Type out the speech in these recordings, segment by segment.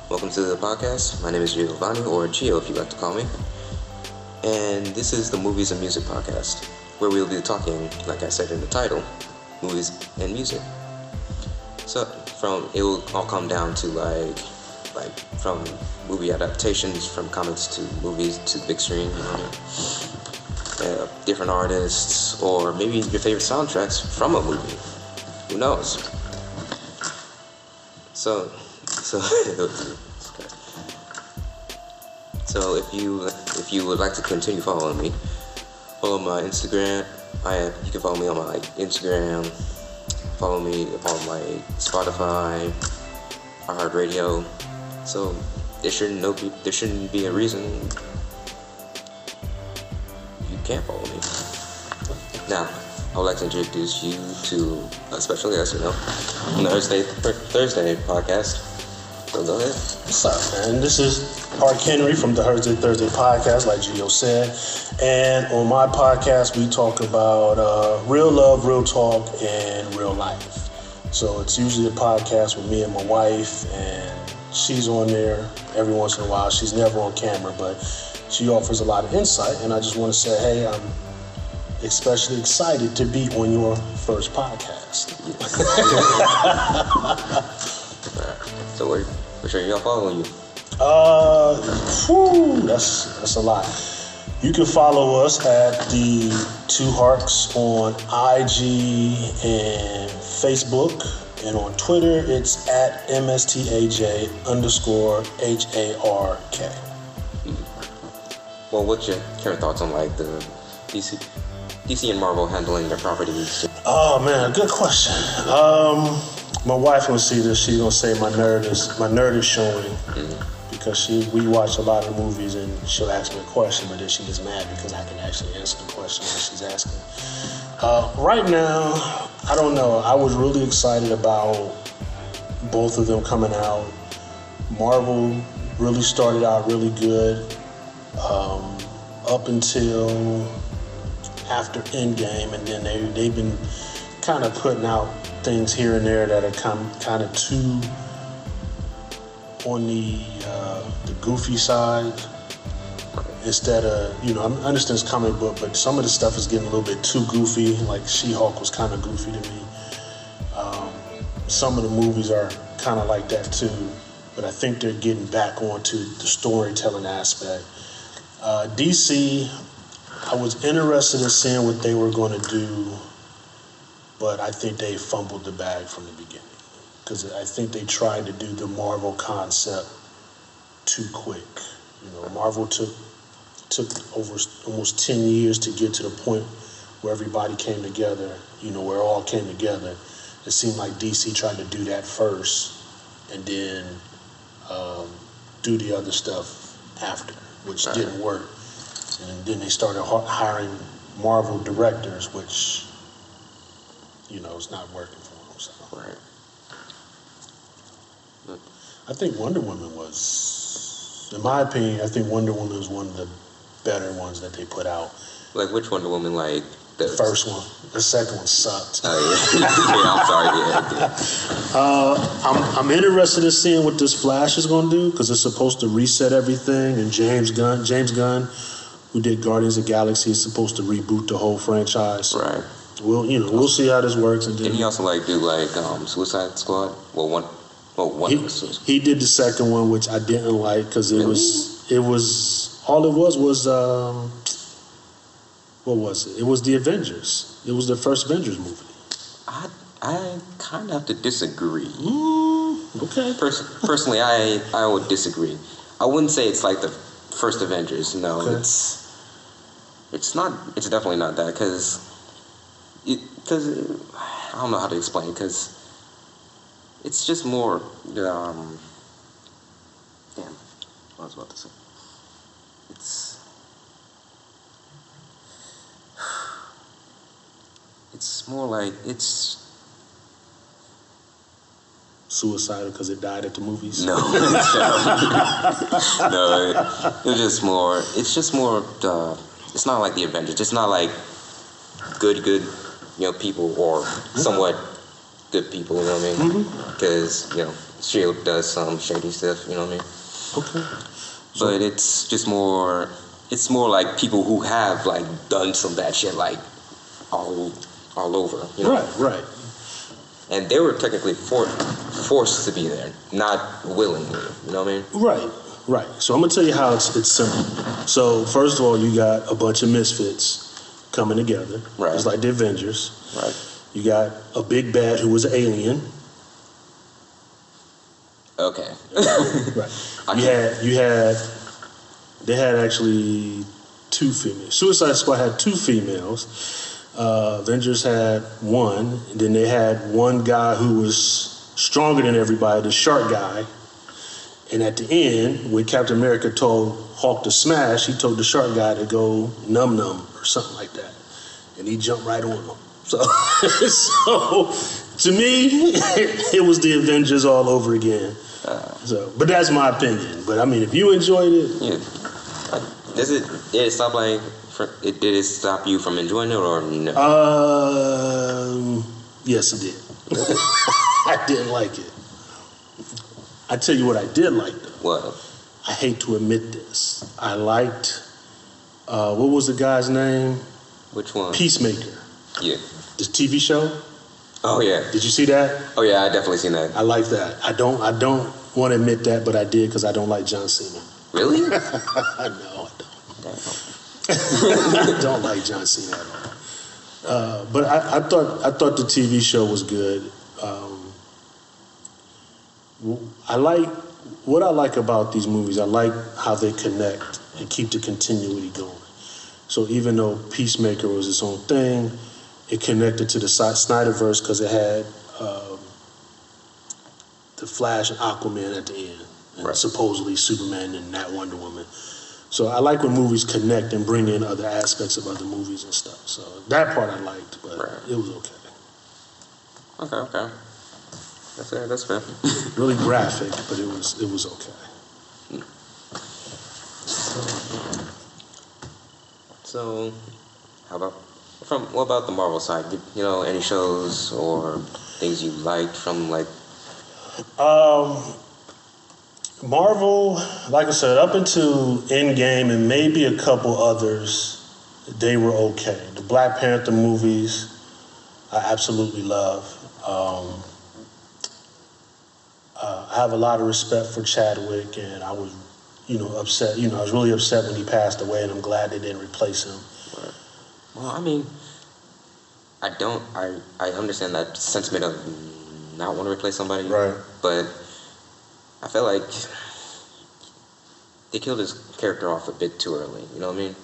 Welcome to the podcast. My name is Giovanni, or Gio if you like to call me. And this is the Movies and Music Podcast, where we'll be talking, like I said in the title, movies and music. So it will all come down to like from movie adaptations, from comics to movies to the big screen, different artists, or maybe your favorite soundtracks from a movie. Who knows? So if you would like to continue following me, follow my Instagram. You can follow me on my Instagram. Follow me on my Spotify, iHeartRadio. So there shouldn't be a reason you can't follow me. Now, I would like to introduce you to a special guest, on the Thursday podcast. So go ahead. What's up, man? This is Mark Henry from the Thursday podcast, like Gio said. And on my podcast, we talk about real love, real talk, and real life. So it's usually a podcast with me and my wife, and she's on there every once in a while. She's never on camera, but she offers a lot of insight. And I just want to say, hey, I'm especially excited to be on your first podcast. So we're sure y'all following you. That's a lot. You can follow us at the Two Harks on IG and Facebook, and on Twitter it's at MSTAJ_HARK. Well, what's your current thoughts on like the DC and Marvel handling their properties? Oh man, good question. My wife will see this. She's gonna say my nerd is showing, because we watch a lot of movies and she'll ask me a question, but then she gets mad because I can actually answer the question that she's asking. Right now, I don't know. I was really excited about both of them coming out. Marvel really started out really good up until after Endgame, and then they've been kind of putting out things here and there that are kind of too on the goofy side, instead of, I understand it's comic book, but some of the stuff is getting a little bit too goofy. Like She-Hulk was kind of goofy to me. Some of the movies are kind of like that too, but I think they're getting back onto the storytelling aspect. DC, I was interested in seeing what they were going to do, but I think they fumbled the bag from the beginning, because I think they tried to do the Marvel concept too quick. Marvel took over almost 10 years to get to the point where everybody came together, where it all came together. It seemed like DC tried to do that first and then do the other stuff after, which didn't work. And then they started hiring Marvel directors, which, it's not working for them. So. Right. I think Wonder Woman was, in my opinion, was one of the better ones that they put out. Like which Wonder Woman? Like the first one. The second one sucked. Oh yeah. I'm sorry. I'm interested in seeing what this Flash is going to do, because it's supposed to reset everything. And James Gunn, who did Guardians of the Galaxy, is supposed to reboot the whole franchise. Right. We'll see how this works. And then he also do Suicide Squad? One. He did the second one, which I didn't like, because it was what was it? It was the Avengers. It was the first Avengers movie. I kind of have to disagree. Okay. Personally, I would disagree. I wouldn't say it's like the first Avengers. No, okay. It's not. It's definitely not that, because I don't know how to explain, because it's just more. Damn, what I was about to say. It's more like it's suicidal because it died at the movies. No, it's just more. It's just more. It's not like the Avengers. It's not like good, people or somewhat good people, you know what I mean? Because, you know, Shield does some shady stuff, you know what I mean? Okay. But it's more like people who have, like, done some bad shit, like, all over, you know? Right. And they were technically forced to be there, not willingly, you know what I mean? Right. So I'm gonna tell you how it's simple. So first of all, you got a bunch of misfits coming together. Right. It's like the Avengers. Right. You got a big bad who was an alien. Okay. Right. They had actually 2 females. Suicide Squad had 2 females. Avengers had 1, and then they had one guy who was stronger than everybody, the shark guy. And at the end, when Captain America told Hulk to smash, he told the shark guy to go num or something like that. And he jumped right on him. So to me, it was the Avengers all over again. But that's my opinion. But I mean, if you enjoyed it, yeah. Did it stop you from enjoying it or no? Yes, it did. I didn't like it. I tell you what I did like though. What? I hate to admit this. I liked what was the guy's name? Which one? Peacemaker. Yeah. The TV show. Oh yeah. Did you see that? Oh yeah, I definitely seen that. I like that. I don't want to admit that, but I did because I don't like John Cena. Really? No, I don't. I don't like John Cena at all. But I thought the TV show was good. What I like about these movies. I like how they connect and keep the continuity going. So even though Peacemaker was its own thing, it connected to the Snyderverse because it had the Flash and Aquaman at the end, and supposedly Superman and that Wonder Woman. So I like when movies connect and bring in other aspects of other movies and stuff. So that part I liked, but it was okay. Okay. That's fair. Really graphic, but it was okay. So, what about the Marvel side? You know, any shows or things you liked from like? Marvel, like I said, up until Endgame and maybe a couple others, they were okay. The Black Panther movies, I absolutely love. I have a lot of respect for Chadwick, and I was, upset. I was really upset when he passed away, and I'm glad they didn't replace him. Right. Well, I mean, I understand that sentiment of not want to replace somebody. Right. But I feel like they killed his character off a bit too early. You know what I mean?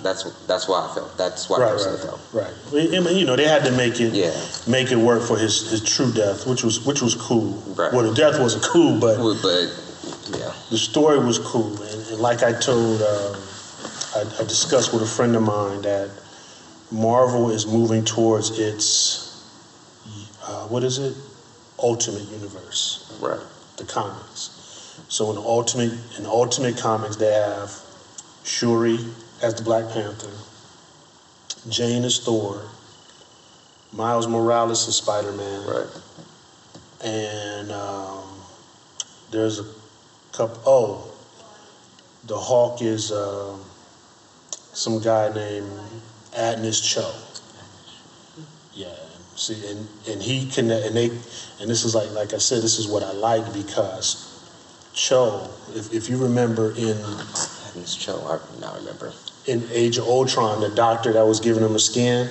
That's why I felt. That's why I personally felt. Right. I mean, they had to make it work for his true death, which was cool. Right. Well, the death wasn't cool, but yeah, the story was cool. And like I told, I discussed with a friend of mine that Marvel is moving towards its Ultimate Universe. Right. The comics. So in the Ultimate Comics, they have Shuri as the Black Panther, Jane as Thor, Miles Morales as Spider-Man, right, and there's a couple. Oh, the Hulk is some guy named Agnes Cho. Yeah. See, and he connect, and this is like I said, this is what I like because Cho, if you remember in Agnes Cho, I now remember. In Age of Ultron, the doctor that was giving him a scan,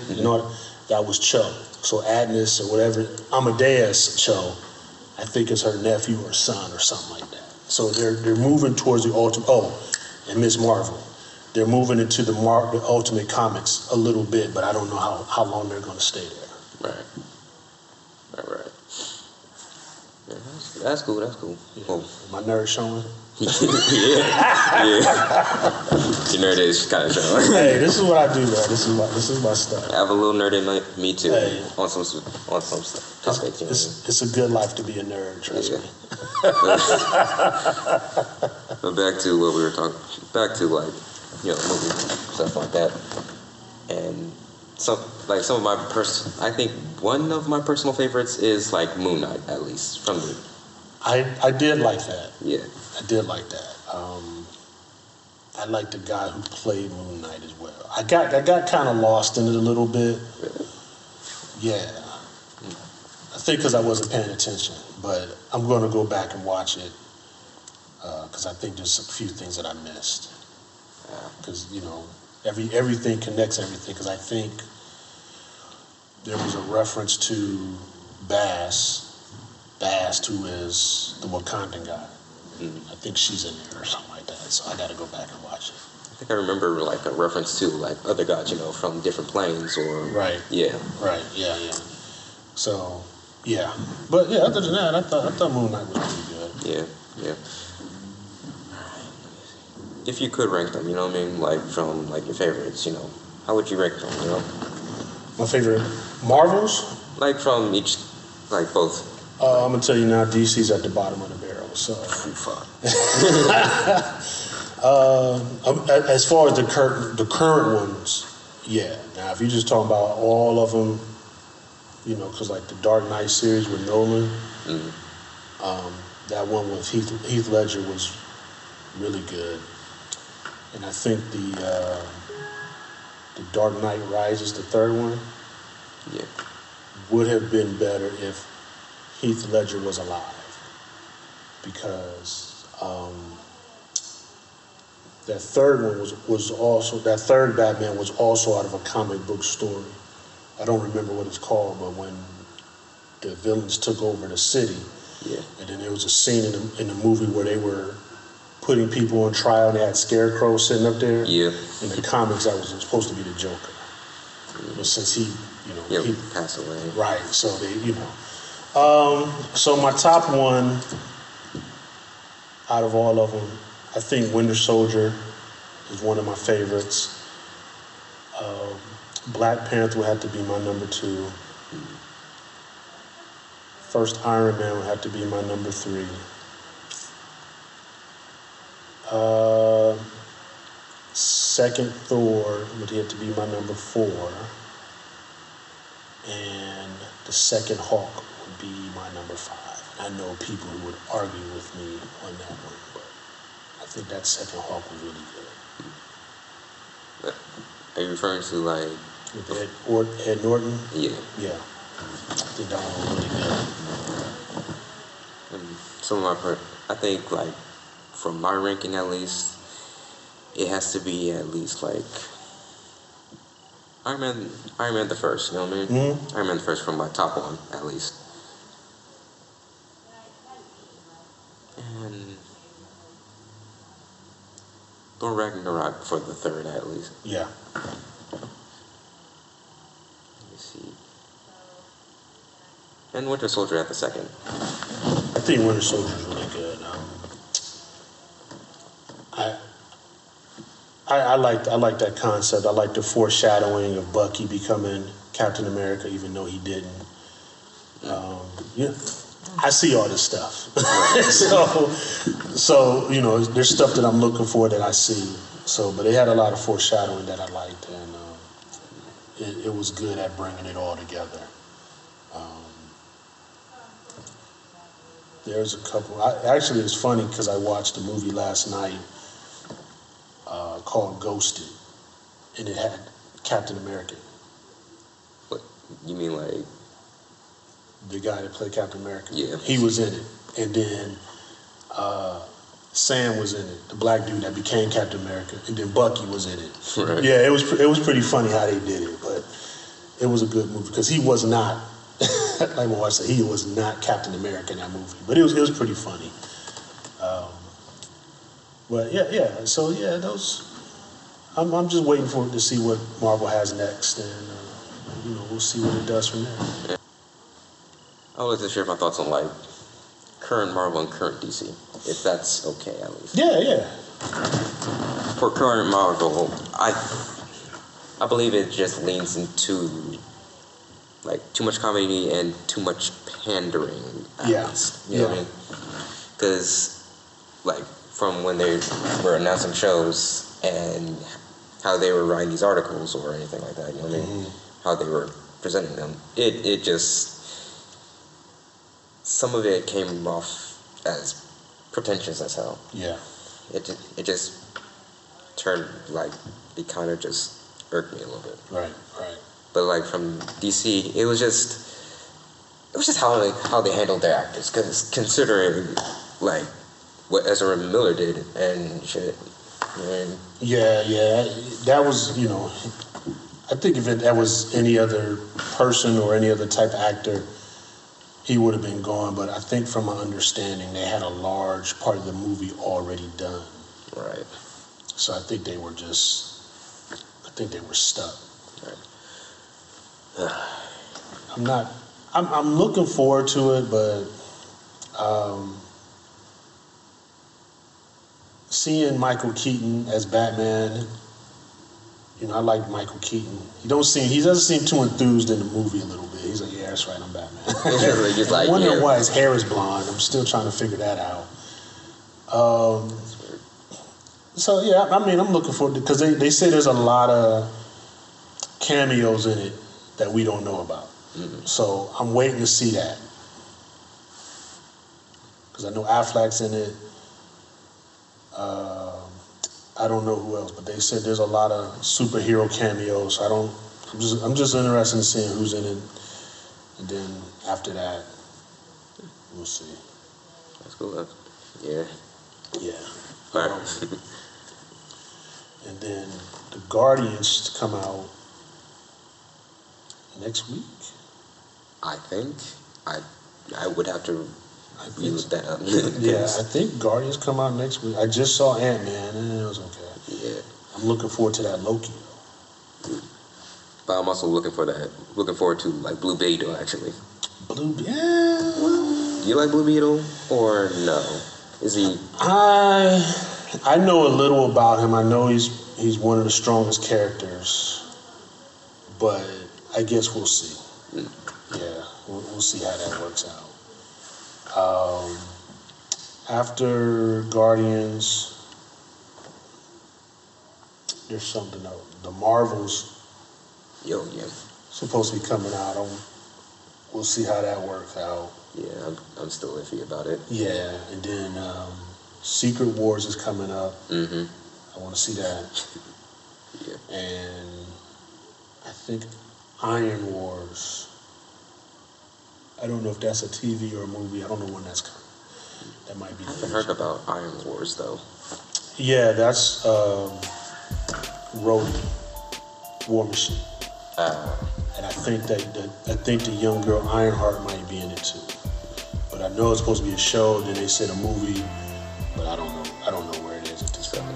that was Cho. So Agnes or whatever, Amadeus Cho, I think is her nephew or son or something like that. So they're moving towards the ultimate. Oh, and Ms. Marvel, they're moving into the Ultimate Comics a little bit, but I don't know how long they're going to stay there. Right. Yeah, that's cool. Yeah. Cool. My nerd showing. yeah. Your nerd is kind of showing. Hey, this is what I do, man. This is my stuff. I have a little nerd in me too. Hey. On some stuff. It's a good life to be a nerd. Trust me. But back to what we were talking. Back to movies, stuff like that. And some of my I think one of my personal favorites is like Moon Knight, at least from the. I did like that. Yeah. I did like that. I liked the guy who played Moon Knight as well. I got kind of lost in it a little bit. Really? Yeah. I think because I wasn't paying attention, but I'm going to go back and watch it because I think there's a few things that I missed. Because everything connects everything. Because I think there was a reference to Bast, who is the Wakandan guy. I think she's in there or something like that. So I got to go back and watch it. I think I remember like a reference to like other gods, from different planes or. Right. Yeah. Right. Yeah. So yeah, but yeah. Other than that, I thought Moon Knight was pretty good. Yeah. If you could rank them, like from like your favorites, how would you rank them? My favorite Marvels. Like from each, like both. I'm gonna tell you now, DC's at the bottom of the barrel. So, fuck. As far as the current ones, yeah. Now, if you're just talking about all of them, because like the Dark Knight series with Nolan, that one with Heath Ledger was really good, and I think the Dark Knight Rises, the third one, would have been better if Heath Ledger was alive, because that third one was also, that third Batman was also out of a comic book story. I don't remember what it's called, but when the villains took over the city, and then there was a scene in the movie where they were putting people on trial and they had Scarecrow sitting up there. Yeah. In the comics, that was supposed to be the Joker. But since he passed away. Right, so they, so my top one out of all of them, I think Winter Soldier is one of my favorites. Black Panther would have to be my number 2. First Iron Man would have to be my number 3. Second Thor would have to be my number 4. And the second Hulk would be my number 5. And I know people who would argue with me on that one, but I think that second Hulk was really good. Are you referring to like with Ed Norton? Yeah. Yeah. I think that one was really good. Some of my I think like from my ranking at least, it has to be at least like Iron Man the first, you know what I mean? Mm-hmm. Iron Man the first from my top one, at least. And Thor Ragnarok for the third, at least. Yeah. Let me see. And Winter Soldier at the second. I think Winter Soldier is really good. I like that concept. I like the foreshadowing of Bucky becoming Captain America, even though he didn't. I see all this stuff. so there's stuff that I'm looking for that I see. So, but they had a lot of foreshadowing that I liked, and it was good at bringing it all together. There's a couple. Actually, it's funny because I watched a movie last night called Ghosted, and it had Captain America. What you mean, like the guy that played Captain America? Yeah, he was in it, and then Sam was in it, the black dude that became Captain America, and then Bucky was in it. Right. Yeah, it was pretty funny how they did it, but it was a good movie because he was not. Like my wife said, he was not Captain America in that movie, but it was pretty funny. But yeah. So yeah, those. I'm just waiting for to see what Marvel has next, and we'll see what it does from there. Yeah. I would like to share my thoughts on like current Marvel and current DC, if that's okay, at least. Yeah. For current Marvel, I believe it just leans into like too much comedy and too much pandering. At least, you know what I mean? Because like from when they were announcing shows and how they were writing these articles or anything like that, you know what I mean? how they were presenting them, it just, some of it came off as pretentious as hell. Yeah. It just turned, like, it kind of just irked me a little bit. Right. But like from DC, it was just how they handled their actors. Because considering like what Ezra Miller did and shit. And Yeah. That was, I think if that was any other person or any other type of actor, he would have been gone. But I think from my understanding, they had a large part of the movie already done. right. So I think they were stuck. Right. I'm looking forward to it, but seeing Michael Keaton as Batman, I like Michael Keaton. He doesn't seem too enthused in the movie a little bit. He's like, yeah, that's right, I'm Batman. He's like, I'm wondering yeah. why his hair is blonde. I'm still trying to figure that out. So yeah, I'm looking forward to, because they say there's a lot of cameos in it that we don't know about. Mm-hmm. So I'm waiting to see that, because I know Affleck's in it. I don't know who else, but they said there's a lot of superhero cameos. I'm just interested in seeing who's in it, and then after that, we'll see. That's cool. Yeah. Yeah. All right. And then the Guardians come out next week. I think I would have to look that up. Yeah, I think Guardians come out next week. I just saw Ant-Man and it was okay. Yeah. I'm looking forward to that Loki. But I'm also looking forward to like Blue Beetle actually. Yeah. Do you like Blue Beetle or no? Is he? I know a little about him. I know he's one of the strongest characters, but I guess we'll see. Yeah, we'll see how that works out. After Guardians, there's something else. The Marvels. Yo, yeah. Supposed to be coming out. We'll see how that works out. Yeah, I'm still iffy about it. Yeah, and then Secret Wars is coming up. Mm-hmm. I want to see that. Yeah. And I think Iron Wars. I don't know if that's a TV or a movie. I don't know when that's coming. That might be. I haven't heard about Iron Wars though. Yeah, that's Rhodey, War Machine. And I think the young girl Ironheart might be in it too. But I know it's supposed to be a show. Then they said a movie, but I don't know. I don't know where it is at this point.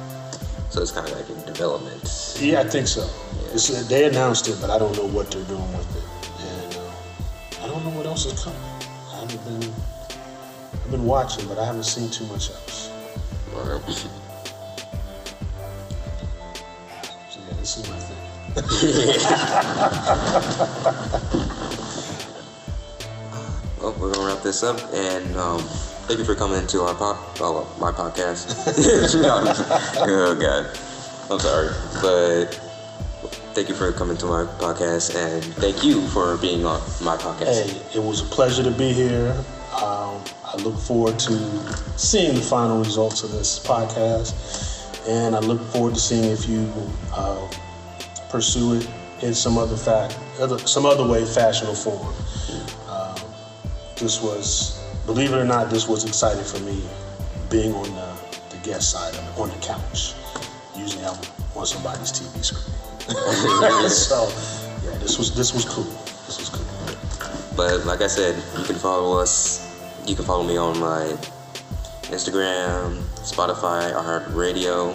So it's kind of like in development. Yeah, I think so. Yeah. They announced it, but I don't know what they're doing with it. And I don't know what else is coming. I've been watching, but I haven't seen too much else. Right. So yeah, this is my thing. Well, we're gonna wrap this up, and thank you for coming to our my podcast. Oh God, I'm sorry, but thank you for coming to my podcast, and thank you for being on my podcast. Hey, it was a pleasure to be here. I look forward to seeing the final results of this podcast, and I look forward to seeing if you pursue it in some other way, fashion or form. This was, believe it or not, this was exciting for me, being on the guest side of it, on the couch. Usually I'm on somebody's TV screen. So yeah, this was cool. This was cool. But like I said, you can follow us. You can follow me on my Instagram, Spotify, iHeartRadio,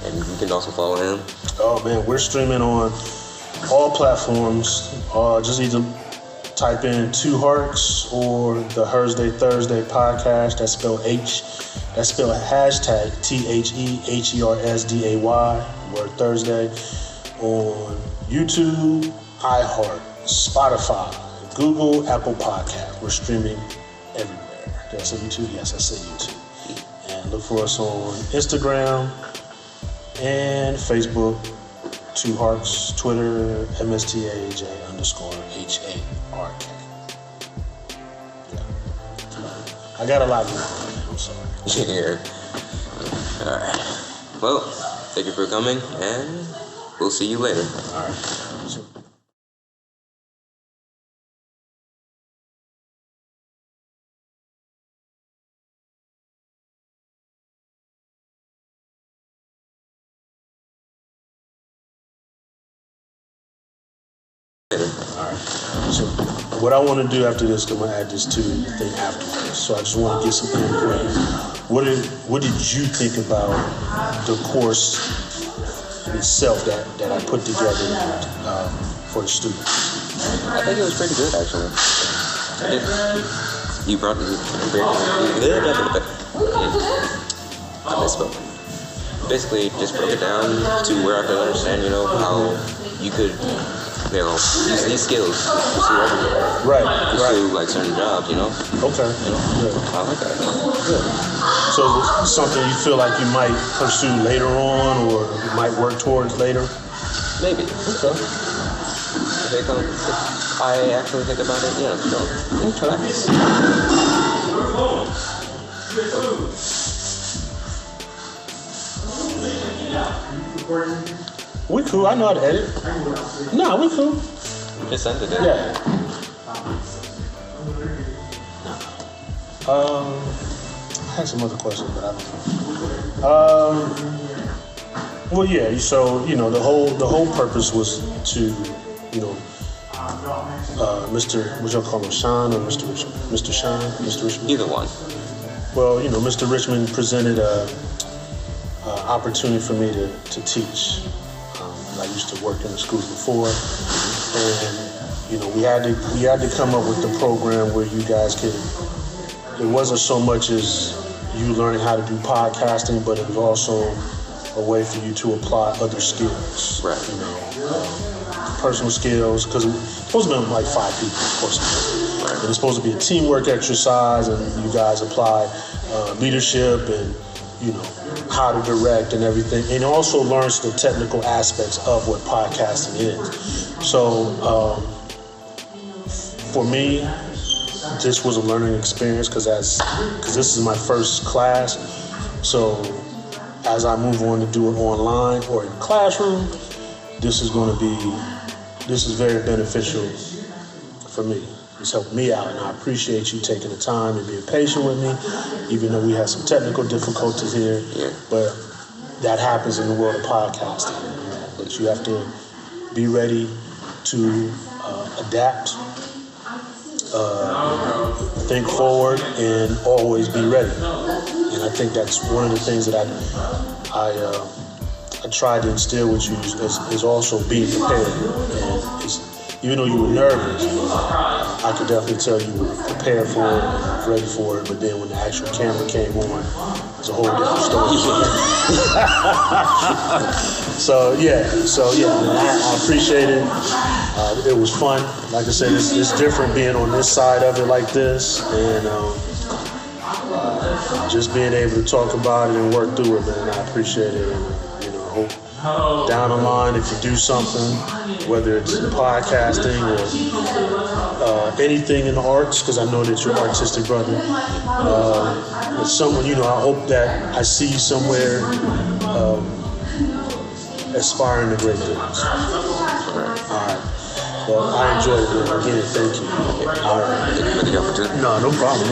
and you can also follow him. Oh man, we're streaming on all platforms. Just either type in Two Hearts or the Thursday podcast. That's spelled hashtag TheHersday, word Thursday, on YouTube, iHeart, Spotify, Google, Apple Podcast. We're streaming everywhere. Did I say YouTube? Yes, I said YouTube. And look for us on Instagram and Facebook, Two Hearts, Twitter, MSTAJ_HARK. Yeah. I got a lot going on. I'm sorry. Yeah. Alright. Well, thank you for coming, and we'll see you later. Alright. Alright. So what I want to do after this, I'm gonna add this to the thing afterwards. So I just want to get some input. What did you think about the course in itself that I put together for the students? I think it was pretty good, actually. You brought the I misspoke. Basically, just broke it down to where I could understand, how you could, use these skills to pursue everything. Right. Pursue, like, certain jobs, Okay. Good. I like that. Good. So is it something you feel like you might pursue later on, or you might work towards later? Maybe. Okay. If I actually think about it, sure. Okay. We cool. I know how to edit. No, we cool. Just ended it. Yeah. I had some other questions, but I don't know. Well, yeah. So the whole purpose was to, Mr. What y'all call him, Sean or Mr. Richmond? Mr. Sean, Mr. Richmond. Either one. Well, Mr. Richmond presented a opportunity for me to teach. I used to work in the schools before, and we had to come up with the program where you guys could. It wasn't so much as you learning how to do podcasting, but it was also a way for you to apply other skills. Right. Personal skills, because it's supposed to be like 5 people, of course. Right. And it's supposed to be a teamwork exercise, and you guys apply leadership and how to direct and everything, and also learns the technical aspects of what podcasting is. So for me, this was a learning experience because this is my first class. So as I move on to do it online or in the classroom, this is very beneficial for me. It's helped me out, and I appreciate you taking the time and being patient with me, even though we had some technical difficulties here. Yeah. But that happens in the world of podcasting. But you have to be ready to adapt, think forward, and always be ready. And I think that's one of the things that I tried to instill with you is also being prepared. And even though you were nervous, I could definitely tell you were prepared for it, ready for it. But then when the actual camera came on, it was a whole different story. So yeah, I appreciate it. It was fun. Like I said, it's different being on this side of it like this, and just being able to talk about it and work through it, man. I appreciate it, and I hope down the line, if you do something, whether it's podcasting or anything in the arts, because I know that you're an artistic brother, with someone, I hope that I see you somewhere aspiring to great things. All right. Well, I enjoyed it. Again, thank you. All right. Thank you for the opportunity. No problem.